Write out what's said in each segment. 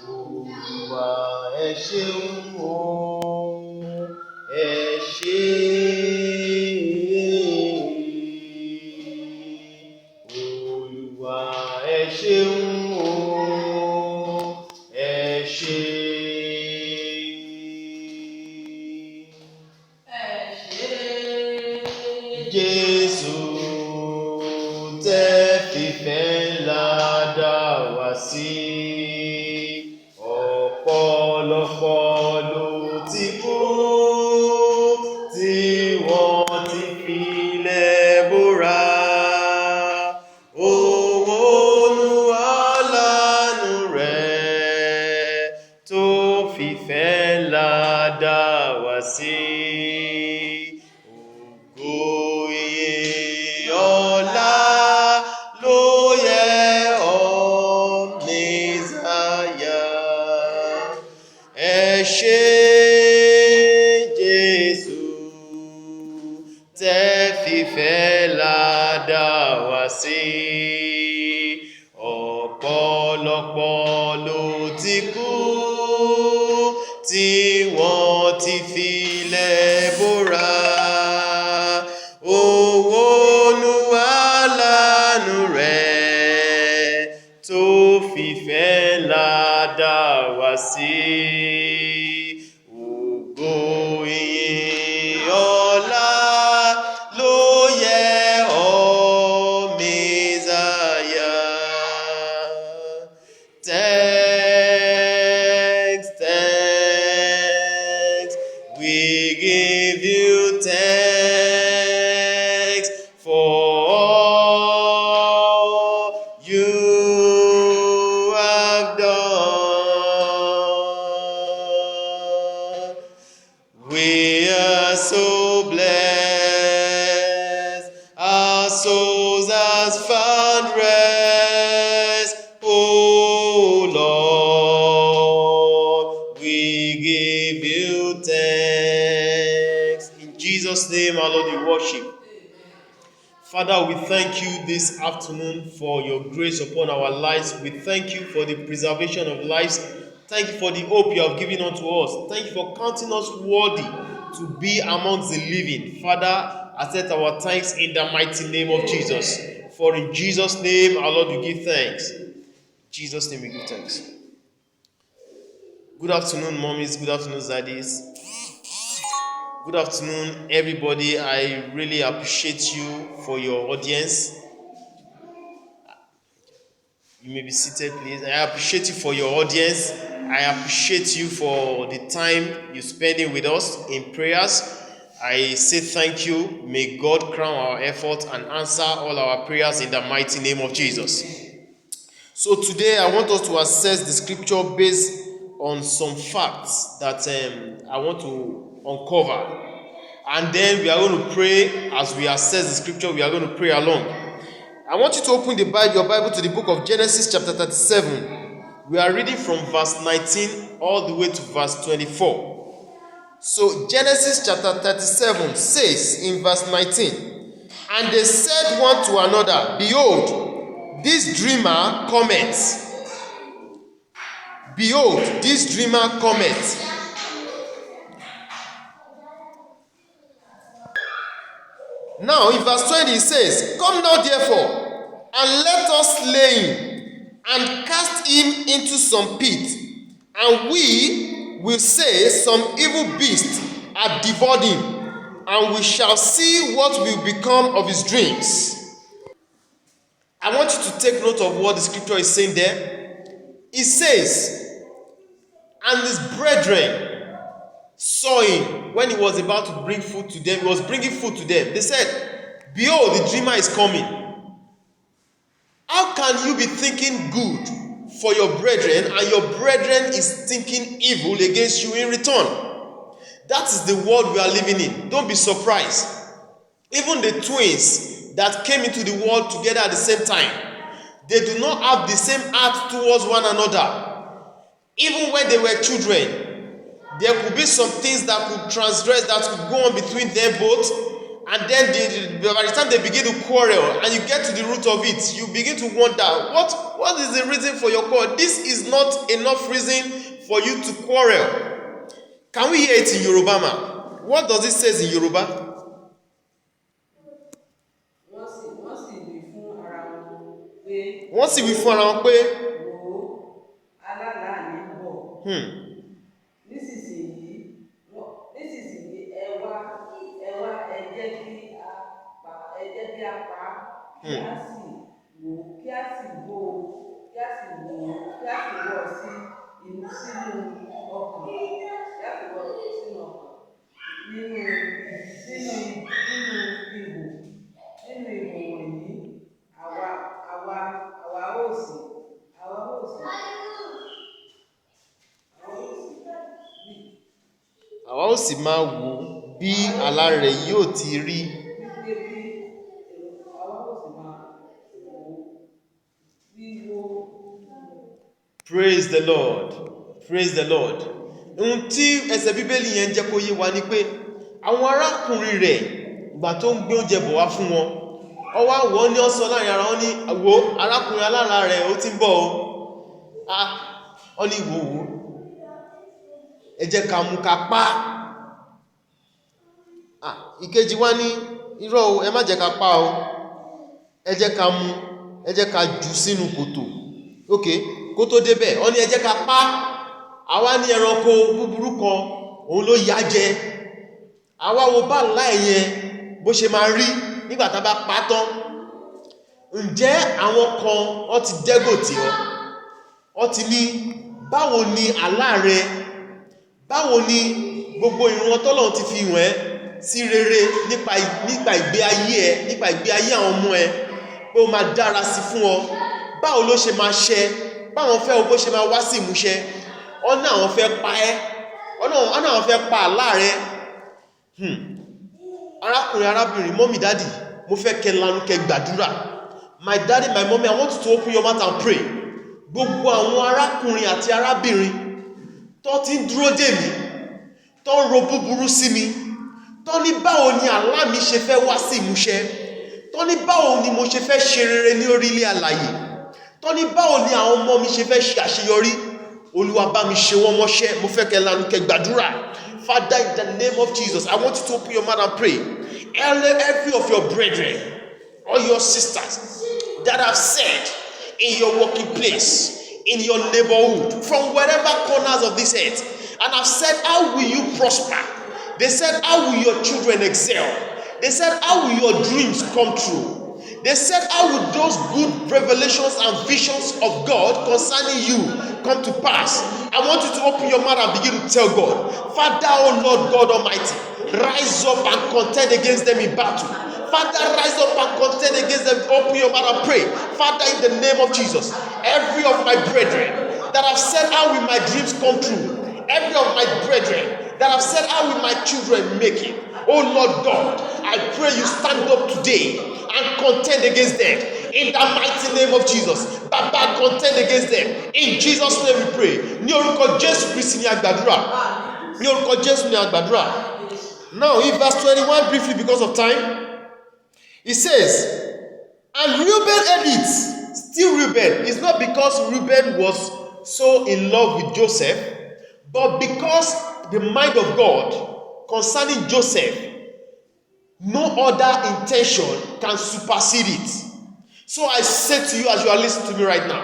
Olúwa ẹ ṣeun o, ẹ ṣé. Olúwa ẹ ṣeun o, ẹ ṣé. Jésù tẹ́ fìfẹ́ ńlá dá wa sí, ọ̀pọ̀lọpọ̀ ló ti kú tí wọ́n ti filẹ̀ bora. Owó Olúwa láàánú rẹ̀ tó fìfẹ́ ńlá dá wa sí. Ọ̀pọ̀lọpọ̀ ló ti kú tí wọ́n ti filẹ̀ bora. Owó Olúwa láàánú rẹ̀ tó fìfẹ́ ńlá dá wa sí. Ògo ìyìn ọlá ló yẹ ọ́ Mèsáyà. Thanks, we give you thanks for all you have done. We are so blessed, our souls has found rest. Oh Lord, we give you thanks. In Jesus' name, our Lord, we worship. Father, we thank you this afternoon for your grace upon our lives. We thank you for the preservation of lives. Thank you for the hope you have given unto us. Thank you for counting us worthy to be amongst the living. Father, accept our thanks in the mighty name of Jesus. For in Jesus' name, our Lord, we give thanks. In Jesus' name, we give thanks. Good afternoon, mommies. Good afternoon, daddies. Good afternoon, everybody. I really appreciate you for your audience. You may be seated, please. I appreciate you for your audience. I appreciate you for the time you're spending with us in prayers. I say thank you. May God crown our effort and answer all our prayers in the mighty name of Jesus. So today I want us to assess the scripture based on some facts that I want to uncover. And then we are going to pray. As we assess the scripture, we are going to pray along. I want you to open your Bible to the book of Genesis chapter 37. We are reading from verse 19 all the way to verse 24. So Genesis chapter 37 says in verse 19, and they said one to another, behold, this dreamer cometh. Behold, this dreamer cometh. Now in verse 20 it says, come now therefore, and let us slay him, and cast him into some pit, and we will say some evil beast hath devoured him, and we shall see what will become of his dreams. I want you to take note of what the scripture is saying there. It says, and his brethren saw him when he was about to bring food to them. He was bringing food to them. They said, behold, the dreamer is coming. How can you be thinking good for your brethren and your brethren is thinking evil against you in return? That is the world we are living in. Don't be surprised. Even the twins that came into the world together at the same time, they do not have the same heart towards one another. Even when they were children, there could be some things that could transgress, that could go on between them both, And then by the time they begin to quarrel and you get to the root of it, you begin to wonder, what is the reason for your quarrel? This is not enough reason for you to quarrel. Can we hear it in Yoruba, ma? What does it say in Yoruba? Wọ́n sì wí fún ara wọn pé nísinsìnyí ẹ wá ẹ jẹ́ kí a pa kí a sì wò sí sínú ọkàn nínú ìbò wọ̀nyí àwa ó sì máa wò bí àlá rẹ̀ yóò ti rí. Praise the Lord. Praise the Lord. Ohun tí ẹsẹ̀ bíbélì yẹn jẹ́ kó yé wa ni pé àwọn arákùnrin rẹ̀ ìgbà tó ń gbé oúnjẹ bọ̀ wá fún wọn, ọwọ́ àwọ̀ ní ọ̀sán láàrin ara wọn ní wo arákùnrin alára rẹ̀ ó ti ń bọ̀ ọ ní ìwòwò ẹ jẹ́ ká mú ká pa ìkejì wá ní irọ́ o, ẹ má jẹ́ ká pa o, ẹ jẹ́ ká mú, ẹ jẹ́ ká jù sínú kòtò. Ok, kó tó débẹ̀ ọ ní ẹ jẹ́ ká pa. Àwa ní ẹranko búburú kan òun ló yá jẹ. Àwa wo bá láì yẹn bó ṣe máa rí nígbà tá bá pa tán. Ǹjẹ́ àwọn kan wọ́n ti dẹ́gò tí wọ́n ti ní báwo ni àlá rẹ, báwo ni gbogbo ìran tọ́lọ́run ti fi hàn ẹ́ sí rere nípa ìgbé ayé ẹ, nípa ìgbé ayé àwọn ọmọ ẹ, pé ó máa dára sí fún ọ, báwo ló ṣe máa ṣẹ, báwọn fẹ́ o bó ṣe máa wá sí ìmúṣẹ. Ọ̀nà àwọn fẹ́ pa ẹ́, ọ̀nà àwọn fẹ́ pa àlá rẹ. Arákùnrin arábìnrin, mọ́mì dádì, mo fẹ́ kẹ́ lanu kẹ́ gbàdúrà. My daddy, my mommy, I want you to open your mouth and pray. Gbogbo àwọn arákùnrin àti arábìnrin tó ti ń dúró dè mí, tó ń ro búburú sí mi, tó ní báwo ni àlá mi ṣe fẹ́ wá sí ìmúṣẹ, tó ní báwo ni mo ṣe fẹ́ ṣe rere ní orílẹ̀ alààyè, tó ní báwo ni àwọn ọmọ mi ṣe fẹ́ ṣe àṣeyọrí. Olúwa bá mi ṣe wọ́n mọ́ṣẹ́. Mo fẹ́ kẹ́ lanu kẹ́ gbàdúrà. Father, in the name of Jesus, I want you to open your mouth and pray. Every of your brethren or your sisters that have said in your working place, in your neighborhood, from wherever corners of this earth, and have said, how will you prosper? They said, how will your children excel? They said, how will your dreams come true? They said, how will those good revelations and visions of God concerning you come to pass? I want you to open your mouth and begin to tell God, Father, oh Lord God Almighty, rise up and contend against them in battle. Father, rise up and contend against them. Open your mouth and pray. Father, in the name of Jesus, every of my brethren that have said, how will my dreams come true? Every of my brethren that have said, how will my children make it? Oh Lord God, I pray you stand up today and contend against them. In the mighty name of Jesus. Baba, contend against them. In Jesus' name we pray. Ní orúkọ Jésù Kristi ni a gbàdúrà. Ní orúkọ Jésù ni a gbàdúrà. Now, in verse 21, briefly because of time, it says, and Reuben heard it. Still Reuben. It's not because Reuben was so in love with Joseph, but because the mind of God concerning Joseph, no other intention can supersede it. So I say to you as you are listening to me right now,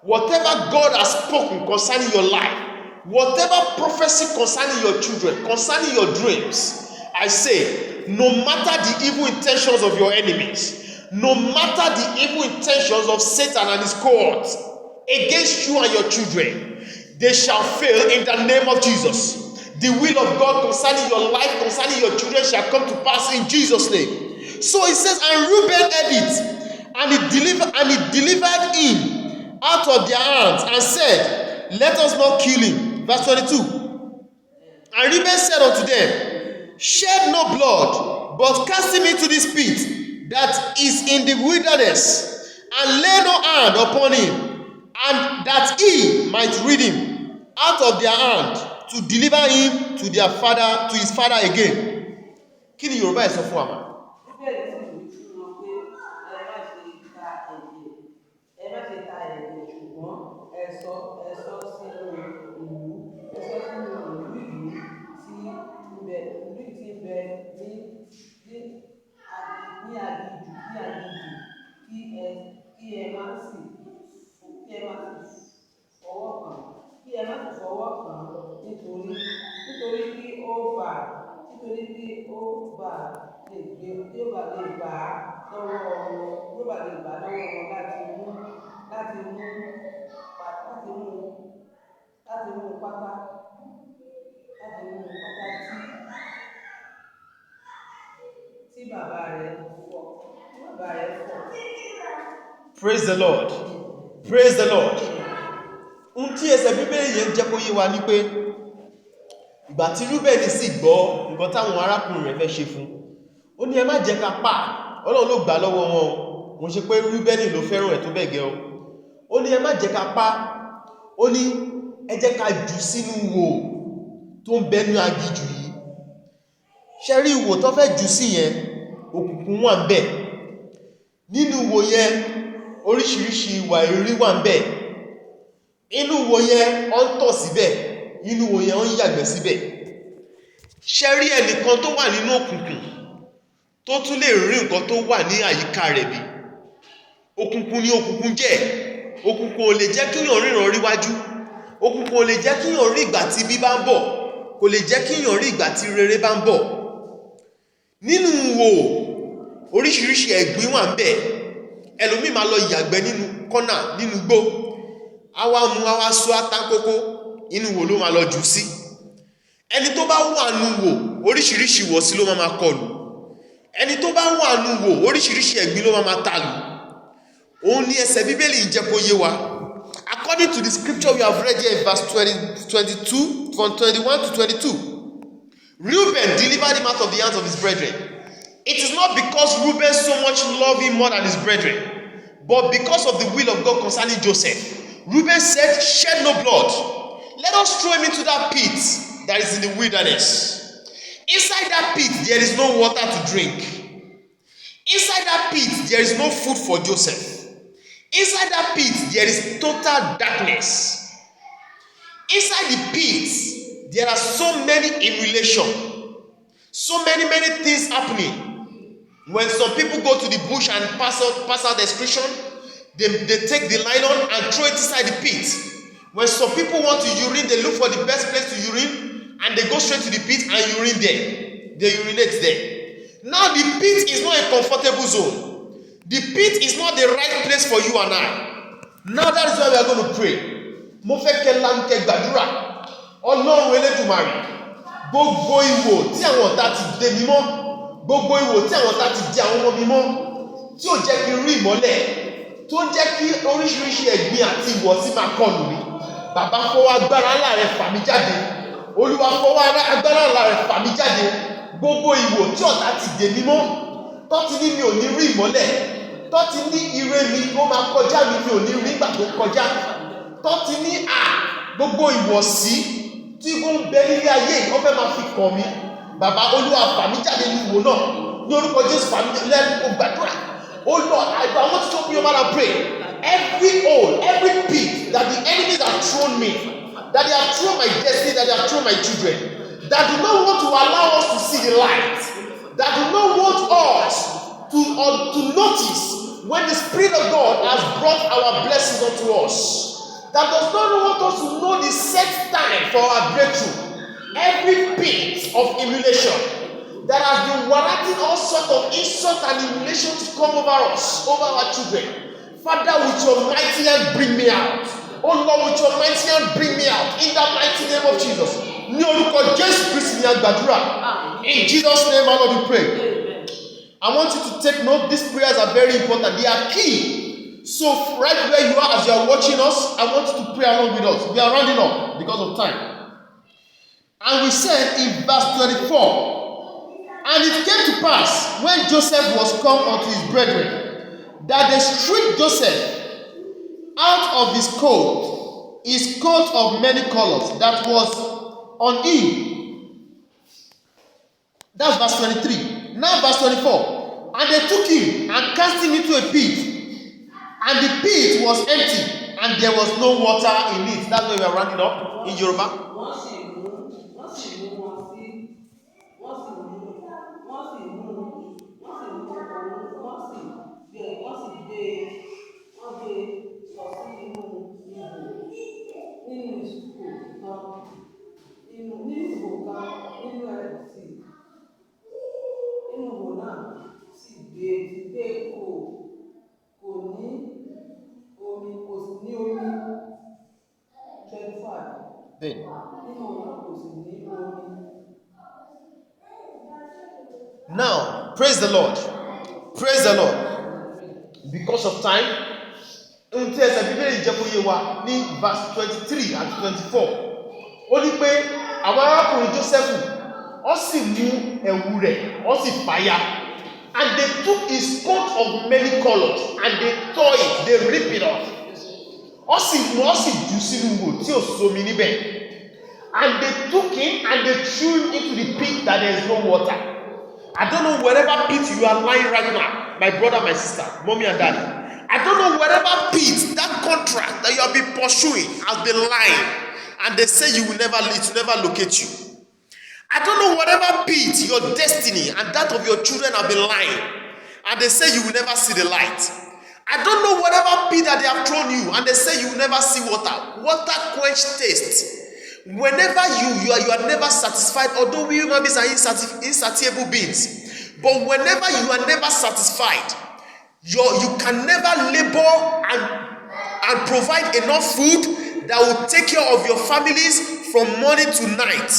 whatever God has spoken concerning your life, whatever prophecy concerning your children, concerning your dreams, I say, no matter the evil intentions of your enemies, no matter the evil intentions of Satan and his cohorts against you and your children, they shall fail in the name of Jesus. The will of God concerning your life, concerning your children shall come to pass in Jesus' name. So it says, and Reuben heard it, and he delivered him out of their hands and said, let us not kill him. Verse 22. And Reuben said unto them, shed no blood, but cast him into this pit that is in the wilderness, and lay no hand upon him, and that he might rid him out of their hand, to deliver him to their father, to his father again. Kí ni Yorùbá ẹ̀ sọ fún wa? bẹ́ẹ̀ ni sì wí fún wọn pé ẹ má ṣe ta ẹ̀jẹ̀ ṣùgbọ́n ẹ sọ sínú ìlú tí ń bẹ ní aginjù kí ẹ má sì fọwọ́ kàn nítorí kí ó bà lè gbà á lọ́wọ́ wọn láti mú pátá tí bàbá rẹ̀ fọ̀. Praise the Lord. Praise the Lord. Ohun tí ẹsẹ̀ Bíbélì yẹn jẹ́ kó yé wa ní pé ìgbà tí Rúbẹ́nì sì gbọ́ nǹkan táwọn arákùnrin rẹ̀ fẹ́ ṣe fún, ó ní ẹ má jẹ́ ká pa, Ọlọ́run ló gbà lọ́wọ́ wọn o. Mo ṣe pé Rúbẹ́nì ló fẹ́ràn ẹ̀ tó bẹ́ẹ̀ gẹ́ o. Ó ní ẹ má jẹ́ ká pa, ó ní ẹ jẹ́ ká jù sínú ihò tó ń bẹnu aginjù yìí. Ṣé rí ihò tó fẹ́ jù sí yẹn, òkùnkùn wà ń bẹ̀. Nínú ihò yẹn oríṣiríṣi ìwà ìrírí wà ń bẹ̀. Inú ihò yẹn ó ń tọ̀ síbẹ̀, inú ihò yẹn ó ń yàgbẹ́ síbẹ̀. Ṣé rí ẹnìkan tó wà nínú òkùnkùn tó tún lè rí nǹkan tó wà ní àyíká rẹ̀ bí? Òkùnkùn ni òkùnkùn jẹ́. Òkùnkùn ò lè jẹ́ kíyàn ríran ríwájú. Òkùnkùn ò lè jẹ́ kíyàn rí ìgbà tí ibi bá ń bọ̀. Kò lè jẹ́ kíyàn rí ìgbà tí rere bá ń bọ̀. Nínú ihò oríṣiríṣi ẹ̀gbin wà ń bẹ̀. Ẹlòmíì máa lọ yàgbẹ́ nínú kọ́nà nínú igbó, àwa sọ átákókó, inú ihò ló máa lọ jù sí. Ẹni tó bá wà nínú ihò oríṣiríṣi ìwọ̀sí ló máa kọlù. Ẹni tó bá wà nínú ihò oríṣiríṣi ẹ̀gbin ló máa tàlù. Òun ni ẹsẹ̀ Bíbélì ń jẹ́ kó yé wa. According to the scripture we have read here in verse 22, from 21 to 22, Reuben delivered him out of the hands of his brethren. It is not because Reuben so much loved him more than his brethren, but because of the will of God concerning Joseph. Reuben said, shed no blood. Let us throw him into that pit that is in the wilderness. Inside that pit, there is no water to drink. Inside that pit, there is no food for Joseph. Inside that pit, there is total darkness. Inside the pit, there are so many emulations, so many things happening. When some people go to the bush and pass out excretion, they take the nylon and throw it inside the pit. When some people want to urine, they look for the best place to urine and they go straight to the pit and urine there. They urinate there. Now the pit is not a comfortable zone. The pit is not the right place for you and I. Now that is why we are going to pray. Mo fẹ́ kẹ́ lanu kẹ́ gbàdúrà. Ọlọ́run Elédùmarè, gbogbo ihò tí àwọn ọ̀tá ti dè mí mọ́, gbogbo ihò tí àwọn ọ̀tá ti dè àwọn ọmọ mi mọ́, tí ò jẹ́ kí n rí ìmọ́lẹ̀, tó ń jẹ́ kí oríṣiríṣi ẹ̀gbin àti ìwọ̀sí máa kọlù mí. Bàbá fọwọ́ agbára ńlá rẹ̀ fà mí jáde. Olúwa fọwọ́ agbára ńlá rẹ̀ fà mí jáde. Gbogbo ihò tí ọ̀tá ti dè mí mọ́, tó ti ní mi ò ní rí ìmọ́lẹ̀, tó ti ní ire mi ó máa kọjá mi ò ní rí ìgbà tó kọjá, tó ti ní gbogbo ìwọ̀sí tí ó ń bẹ nílé ayé ó fẹ́ máa fi kàn mí. Bàbá Olúwa fà mí jáde ní ihò náà ní orúkọ Jésù. Fà mí lẹ́nu kó gbàdúrà. Oh Lord, I want you to open your mouth and pray. Every hole, every pit that the enemies have thrown me, that they have thrown my destiny, that they have thrown my children, that do not want to allow us to see the light, that do not want us to notice when the Spirit of God has brought our blessings unto us, that does not want us to know the set time for our breakthrough. Every pit of emulation that has been warranting all sorts of insult and emulation to come over us, over our children, Father, with your mighty hand, bring me out. Oh Lord, with your mighty hand, bring me out. In the mighty name of Jesus. Ní orúkọ Jésù Kristi ni a gbàdúrà. In Jesus' name, our Lord, we pray. I want you to take note. These prayers are very important. They are key. So right where you are, as you are watching us, I want you to pray along with us. We are rounding up because of time. And we said in verse 24, and it came to pass when Joseph was come unto his brethren, that they stripped Joseph out of his coat of many colors that was on him. That's verse 23. Now verse 24. And they took him and cast him into a pit. And the pit was empty, and there was no water in it. That's why we are rounding up in Yoruba. Then, now, praise the Lord. Praise the Lord. Because of time, in verse 23 and 24. Ó ní pé àwọn arákùnrin Jósẹ́fù ó sì mú ẹ̀wù rẹ̀ ó sì fàya, and they took his coat of many colors and they tore it, they ripped it off. Ó sì jù sínú ihò tí ò sómi níbẹ̀. And they took him and they threw him into the pit that there is no water. I don't know wherever pit you are lying right now, my brother, my sister, mommy and daddy. I don't know wherever pit, that contract that you have been pursuing has been lying, and they say you will never locate you. I don't know whatever pit your destiny and that of your children have been lying, and they say you will never see the light. I don't know whatever pit that they have thrown you, and they say you will never see water quench taste. Whenever you are never satisfied, although we human beings are insatiable beings, but whenever you are never satisfied, you can never labor and provide enough food that will take care of your families from morning to night.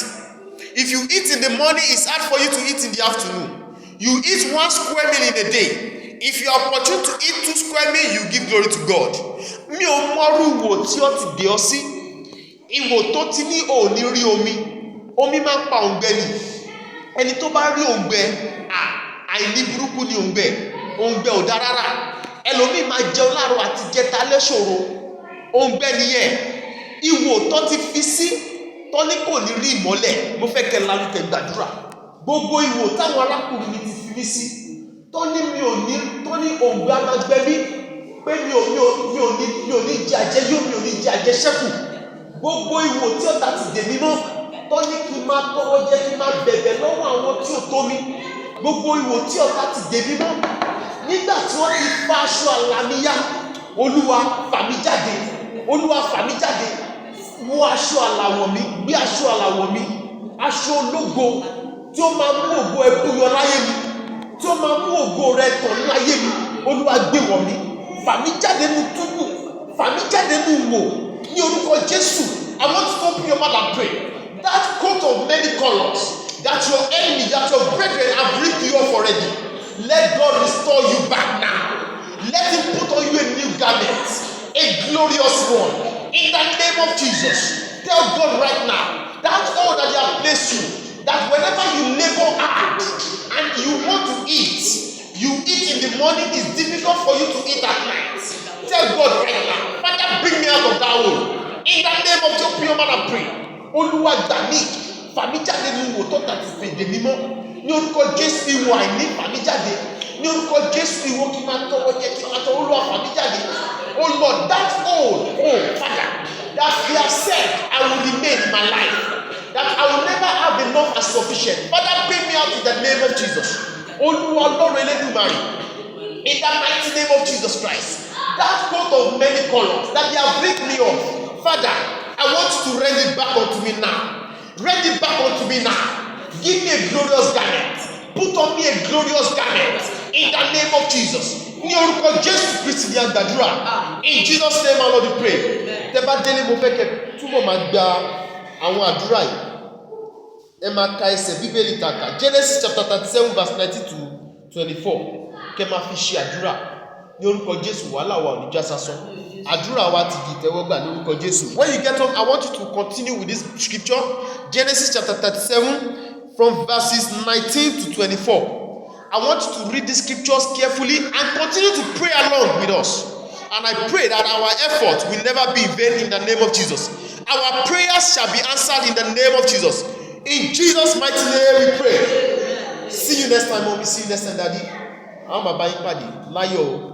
If you eat in the morning, it's hard for you to eat in the afternoon. You eat 1 square meal in a day. If you are opportune to eat 2 square meal, you give glory to God. Mi ò mọrú wo tí ó ti dé ọ sí. Ìwò tó ti ní ò ní rí omi máa ń pa òǹgbẹ ni. Ẹni tó bá rí òǹgbẹ, àìní burúkú ni òǹgbẹ ò dá rárá. Ẹlòmíì máa jẹun láàárọ̀ àti jẹta lẹ́ṣòro, òǹgbẹ nìyẹn. Ìwò tó ti fi sí tó ní kò ní rí ìmọ́lẹ̀, mo fẹ́ kẹ́ lanu kẹ́ gbàdúrà. Gbogbo ìwò táwọn arákùnrin mi ti fi mí sí, tó ní òǹgbẹ amágbẹ mi, pé mi ò ní jẹ àjẹyó, mi ò ní jẹ àjẹṣẹ́kù. Gbogbo ìwò tí ọ̀tá ti dè mí mọ́, tó ní kí n máa tọwọ́ jẹ́ kí n máa bẹ̀bẹ̀ lọ́wọ́ àwọn tí ò tó mi. Gbogbo ìwò tí ọ̀tá ti dè mí mọ́, nígbà tí wọ́n ti fa aṣọ àlà mi yá, Olúwa fà mí jáde, Olúwa fà mí jáde. Wọ aṣọ àlà wọ̀ mí, gbé aṣọ àlà wọ̀ mí, aṣọ ológo tí ó máa mú ògo ẹbú yọ láyé mi, tí ó máa mú ògo rẹ tàn láyé mi. Olúwa gbé wọ̀ mí, fà mí jáde nínú túbú, fà mí jáde nínú ìwò. Ní orúkọ Jésù, I want to open your mouth and pray. That coat of many colors that your enemy, that your brethren have ripped you off already, let God restore you back now. Let him put on you a new garment, a glorious one. In the name of Jesus, tell God right now, that all that they have placed you, that whenever you labor hard and you want to eat, you eat in the morning, it's difficult for you to eat at night. Tell God right now, Father, bring me out of that hole. In the name of your pure man and pray. Olúwa gbà mí, fà mí jáde nínú ìwò tó tà ti fèdè mímọ́. Ní orúkọ Jésù ìwò àìní fà mí jáde. Ní orúkọ Jésù ìwò kí n máa tọwọ́ jẹ kí n máa tọwọ́ Olúwa fà mí jáde. Oh Lord, that old, Father, that you have said I will remain in my life, that I will never have enough and sufficient. Father, bring me out in the name of Jesus. Olúwa Ọlọ́run Elédùmarè, in the mighty name of Jesus Christ. That coat of many colors that they have ripped me off, Father, I want you to rend it back unto me now. Rend it back unto me now. Give me a glorious garment. Put on me a glorious garment. In the name of Jesus. Ní orúkọ Jésù Kristi ní àgbàdúrà. In Jesus' name, our Lord, we pray. Tẹ́ bá délé mo fẹ́ kẹ́ túbọ̀ máa gba àwọn àdúrà yìí. Ẹ máa ka ẹsẹ̀ Bíbélì tàkà. Genesis chapter 37 verse 19 to 24. Kẹ́ máa fi ṣe àdúrà. Ní orúkọ Jésù wàhálà wa ò ní já sásán. Àdúrà wa ti di ìtẹ́wọ́gbà ní orúkọ Jésù. When you get home, I want you to continue with this scripture. Genesis chapter 37 from verses 19 to 24. I want you to read the scriptures carefully and continue to pray along with us. And I pray that our effort will never be in vain in the name of Jesus. Our prayers shall be answered in the name of Jesus. In Jesus' mighty name we pray. See you next time, mommy. See you next time, daddy. àwọn bàbá yín pàdé láyọ̀ o.